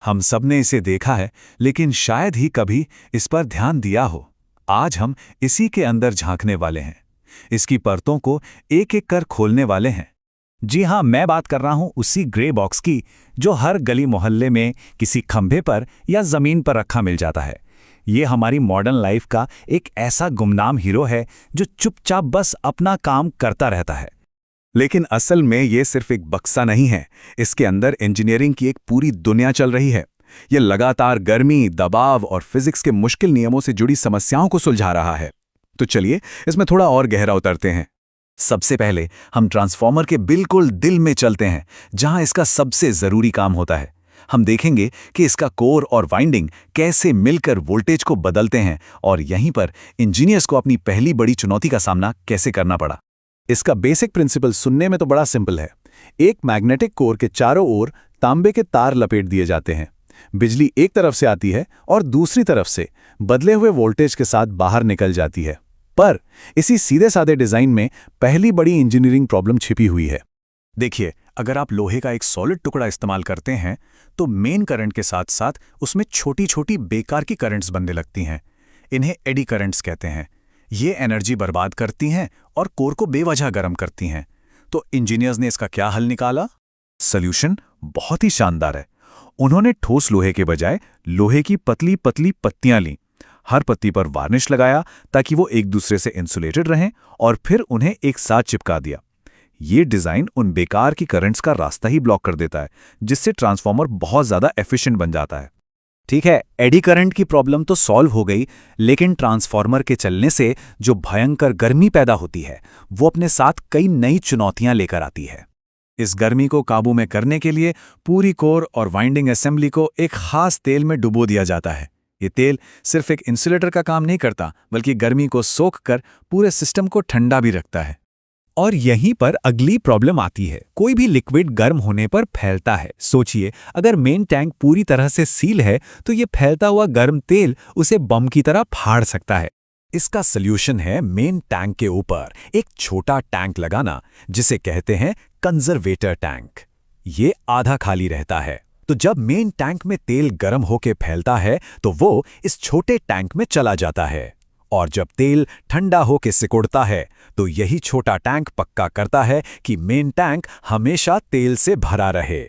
हम सब ने इसे देखा है, लेकिन शायद ही कभी इस पर ध्यान दिया हो। आज हम इसी के अंदर झांकने वाले हैं, इसकी परतों को एक एक कर खोलने वाले हैं। जी हाँ, मैं बात कर रहा हूं उसी ग्रे बॉक्स की जो हर गली मोहल्ले में किसी खंभे पर या जमीन पर रखा मिल जाता है। ये हमारी मॉडर्न लाइफ का एक ऐसा गुमनाम हीरो है जो चुपचाप बस अपना काम करता रहता है। लेकिन असल में ये सिर्फ एक बक्सा नहीं है, इसके अंदर इंजीनियरिंग की एक पूरी दुनिया चल रही है। ये लगातार गर्मी, दबाव और फिजिक्स के मुश्किल नियमों से जुड़ी समस्याओं को सुलझा रहा है। तो चलिए इसमें थोड़ा और गहरा उतरते हैं। सबसे पहले हम ट्रांसफॉर्मर के बिल्कुल दिल में चलते हैं, जहां इसका सबसे जरूरी काम होता है। हम देखेंगे कि इसका कोर और वाइंडिंग कैसे मिलकर वोल्टेज को बदलते हैं और यहीं पर इंजीनियर्स को अपनी पहली बड़ी चुनौती का सामना कैसे करना पड़ा। इसका बेसिक प्रिंसिपल सुनने में तो बड़ा सिंपल है। एक मैग्नेटिक कोर के चारों ओर तांबे के तार लपेट दिए जाते हैं। बिजली एक तरफ से आती है और दूसरी तरफ से बदले हुए वोल्टेज के साथ बाहर निकल जाती है। पर इसी सीधे साधे डिजाइन में पहली बड़ी इंजीनियरिंग प्रॉब्लम छिपी हुई है। देखिए, अगर आप लोहे का एक सॉलिड टुकड़ा इस्तेमाल करते हैं तो मेन करंट के साथ साथ उसमें छोटी छोटी बेकार की करंट्स बनने लगती हैं। इन्हें एडी करंट्स कहते हैं। ये एनर्जी बर्बाद करती हैं और कोर को बेवजह गर्म करती हैं। तो इंजीनियर्स ने इसका क्या हल निकाला? सॉल्यूशन बहुत ही शानदार है। उन्होंने ठोस लोहे के बजाय लोहे की पतली पतली पत्तियां लीं। हर पत्ती पर वार्निश लगाया ताकि वो एक दूसरे से इंसुलेटेड रहें और फिर उन्हें एक साथ चिपका दिया। ये डिजाइन उन बेकार की करंट्स का रास्ता ही ब्लॉक कर देता है, जिससे ट्रांसफॉर्मर बहुत ज्यादा एफिशिएंट बन जाता है। ठीक है, एडी करंट की प्रॉब्लम तो सॉल्व हो गई, लेकिन ट्रांसफॉर्मर के चलने से जो भयंकर गर्मी पैदा होती है वो अपने साथ कई नई चुनौतियां लेकर आती है। इस गर्मी को काबू में करने के लिए पूरी कोर और वाइंडिंग असेंबली को एक खास तेल में डुबो दिया जाता है। ये तेल सिर्फ एक इंसुलेटर का काम नहीं करता, बल्कि गर्मी को सोख कर पूरे सिस्टम को ठंडा भी रखता है। और यहीं पर अगली प्रॉब्लम आती है। कोई भी लिक्विड गर्म होने पर फैलता है। सोचिए, अगर मेन टैंक पूरी तरह से सील है तो ये फैलता हुआ गर्म तेल उसे बम की तरह फाड़ सकता है। इसका सल्यूशन है मेन टैंक के ऊपर एक छोटा टैंक लगाना, जिसे कहते हैं कंजर्वेटर टैंक। ये आधा खाली रहता है, तो जब मेन टैंक में तेल गर्म होकर फैलता है तो वो इस छोटे टैंक में चला जाता है। और जब तेल ठंडा होकर सिकुड़ता है तो यही छोटा टैंक पक्का करता है कि मेन टैंक हमेशा तेल से भरा रहे।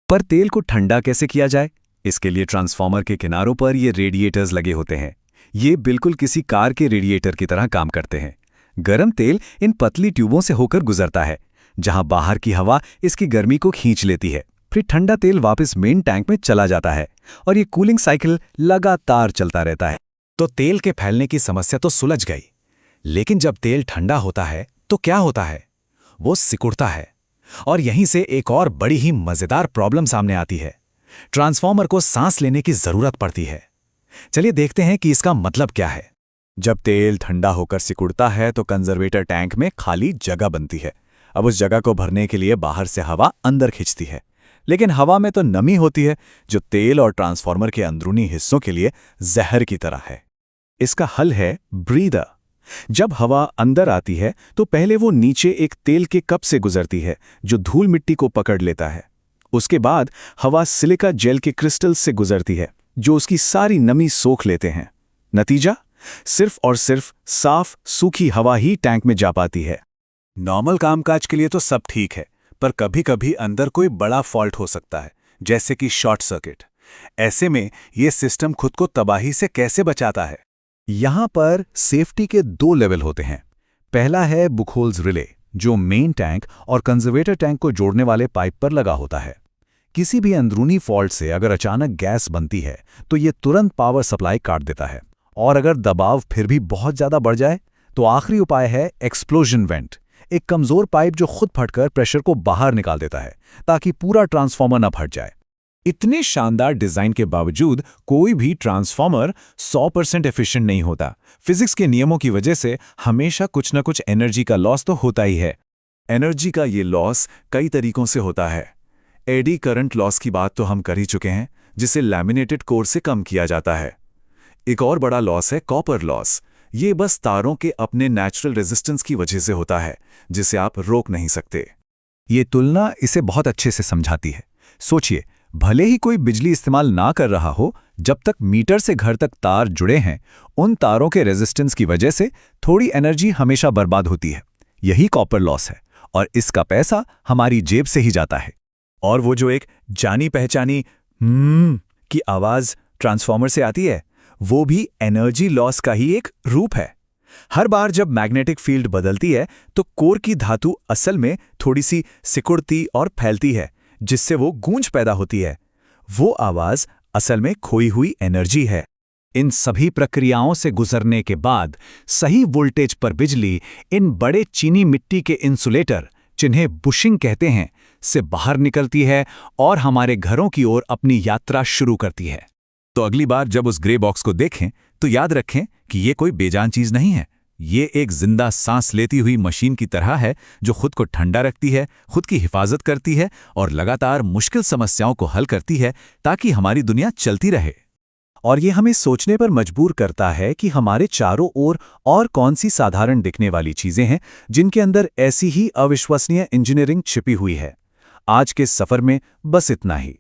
पर तेल को ठंडा कैसे किया जाए? इसके लिए ट्रांसफॉर्मर के किनारों पर ये रेडिएटर्स लगे होते हैं। ये बिल्कुल किसी कार के रेडिएटर की तरह काम करते हैं। गर्म तेल इन पतली ट्यूबों से होकर गुजरता है, जहां बाहर की हवा इसकी गर्मी को खींच लेती है। फिर ठंडा तेल वापस मेन टैंक में चला जाता है और ये कूलिंग साइकिल लगातार चलता रहता है। तो तेल के फैलने की समस्या तो सुलझ गई, लेकिन जब तेल ठंडा होता है तो क्या होता है? वो सिकुड़ता है। और यहीं से एक और बड़ी ही मजेदार प्रॉब्लम सामने आती है। ट्रांसफॉर्मर को सांस लेने की जरूरत पड़ती है। चलिए देखते हैं कि इसका मतलब क्या है। जब तेल ठंडा होकर सिकुड़ता है तो कंजर्वेटर टैंक में खाली जगह बनती है। अब उस जगह को भरने के लिए बाहर से हवा अंदर खींचती है, लेकिन हवा में तो नमी होती है जो तेल और ट्रांसफॉर्मर के अंदरूनी हिस्सों के लिए जहर की तरह है। इसका हल है ब्रीदर। जब हवा अंदर आती है तो पहले वो नीचे एक तेल के कप से गुजरती है जो धूल मिट्टी को पकड़ लेता है। उसके बाद हवा सिलिका जेल के क्रिस्टल से गुजरती है जो उसकी सारी नमी सोख लेते हैं। नतीजा, सिर्फ और सिर्फ साफ सूखी हवा ही टैंक में जा पाती है। नॉर्मल कामकाज के लिए तो सब ठीक है, पर कभी कभी अंदर कोई बड़ा फॉल्ट हो सकता है, जैसे कि शॉर्ट सर्किट। ऐसे में ये सिस्टम खुद को तबाही से कैसे बचाता है? यहां पर सेफ्टी के 2 लेवल होते हैं। पहला है बुखोल्स रिले, जो मेन टैंक और कंजर्वेटर टैंक को जोड़ने वाले पाइप पर लगा होता है। किसी भी अंदरूनी फॉल्ट से अगर अचानक गैस बनती है तो ये तुरंत पावर सप्लाई काट देता है। और अगर दबाव फिर भी बहुत ज्यादा बढ़ जाए तो आखिरी उपाय है एक्सप्लोजन वेंट, एक कमजोर पाइप जो खुद फटकर प्रेशर को बाहर निकाल देता है ताकि पूरा ट्रांसफॉर्मर न फट जाए। इतने शानदार डिजाइन के बावजूद कोई भी ट्रांसफॉर्मर 100% एफिशिएंट नहीं होता। फिजिक्स के नियमों की वजह से हमेशा कुछ न कुछ एनर्जी का लॉस तो होता ही है। एनर्जी का ये लॉस कई तरीकों से होता है। एडी करंट लॉस की बात तो हम कर ही चुके हैं, जिसे लैमिनेटेड कोर से कम किया जाता है। एक और बड़ा लॉस है कॉपर लॉस। ये बस तारों के अपने नेचुरल रेजिस्टेंस की वजह से होता है, जिसे आप रोक नहीं सकते। ये तुलना इसे बहुत अच्छे से समझाती है। सोचिए, भले ही कोई बिजली इस्तेमाल ना कर रहा हो, जब तक मीटर से घर तक तार जुड़े हैं, उन तारों के रेजिस्टेंस की वजह से थोड़ी एनर्जी हमेशा बर्बाद होती है। यही कॉपर लॉस है, और इसका पैसा हमारी जेब से ही जाता है। और वो जो एक जानी पहचानी की आवाज़ ट्रांसफार्मर से आती है, वो भी एनर्जी लॉस का ही एक रूप है। हर बार जब मैग्नेटिक फील्ड बदलती है तो कोर की धातु असल में थोड़ी सी सिकुड़ती और फैलती है, जिससे वो गूंज पैदा होती है। वो आवाज़ असल में खोई हुई एनर्जी है। इन सभी प्रक्रियाओं से गुजरने के बाद सही वोल्टेज पर बिजली इन बड़े चीनी मिट्टी के इंसुलेटर, जिन्हें बुशिंग कहते हैं, से बाहर निकलती है और हमारे घरों की ओर अपनी यात्रा शुरू करती है। तो अगली बार जब उस ग्रे बॉक्स को देखें तो याद रखें कि ये कोई बेजान चीज नहीं है। ये एक जिंदा सांस लेती हुई मशीन की तरह है, जो खुद को ठंडा रखती है, खुद की हिफाजत करती है और लगातार मुश्किल समस्याओं को हल करती है ताकि हमारी दुनिया चलती रहे। और ये हमें सोचने पर मजबूर करता है कि हमारे चारों ओर और कौन सी साधारण दिखने वाली चीजें हैं जिनके अंदर ऐसी ही अविश्वसनीय इंजीनियरिंग छिपी हुई है। आज के सफर में बस इतना ही।